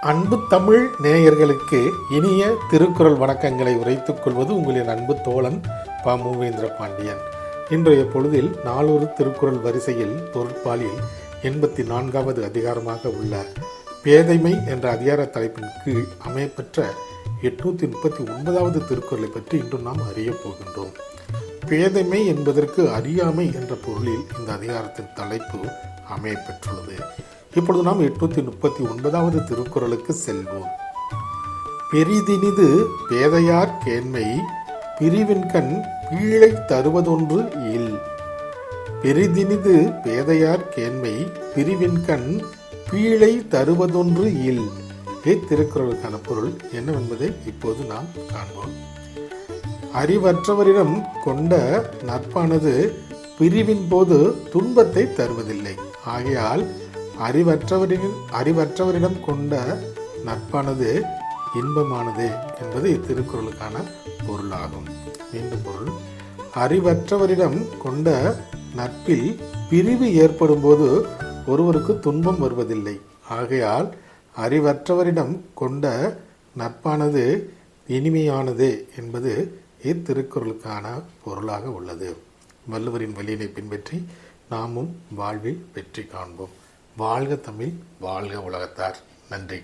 அன்பு தமிழ் நேயர்களுக்கு இனிய திருக்குறள் வணக்கங்களை உரைத்துக் கொள்வது உங்களின் அன்பு தோழன் ப. மூவேந்திர பாண்டியன். இன்றைய பொழுதில் நாளொரு திருக்குறள் வரிசையில் பொருட்பாலில் 84வது அதிகாரமாக உள்ள பேதைமை என்ற அதிகார தலைப்பின் கீழ் அமையப்பெற்ற 839வது திருக்குறளை பற்றி இன்று நாம் அறியப் போகின்றோம். பேதைமை என்பதற்கு அறியாமை என்ற பொருளில் இந்த அதிகாரத்தின் தலைப்பு அமையப்பெற்றுள்ளது. இப்பொழுது நாம் 839வது திருக்குறளுக்கு செல்வோம். பெரிதினிது பேதையார் கேண்மை பிரிவின்கண் பீழை தருவதொன்று இல். பெரிதினிது பேதையார் கேண்மை பிரிவின்கண் பீழை தருவதொன்று இல். இத்திருக்குறளுக்கான பொருள் என்னவென்பதை இப்போது நாம் காண்போம். அறிவற்றவரிடம் கொண்ட நட்பானது பிரிவின் போது துன்பத்தை தருவதில்லை. ஆகையால் அறிவற்றவரிடம் கொண்ட நட்பானது இன்பமானது என்பது இத்திருக்குறளுக்கான பொருளாகும். மீண்டும் பொருள்: அறிவற்றவரிடம் கொண்ட நட்பில் பிரிவு ஏற்படும் போது ஒருவருக்கு துன்பம் வருவதில்லை. ஆகையால் அறிவற்றவரிடம் கொண்ட நட்பானது இனிமையானது என்பது இத்திருக்குறளுக்கான பொருளாக உள்ளது. வள்ளுவரின் வழியினை பின்பற்றி நாமும் வாழ்வில் வெற்றி காண்போம். வாழ்க தமிழ், வாழ்க உலகத்தார். நன்றி.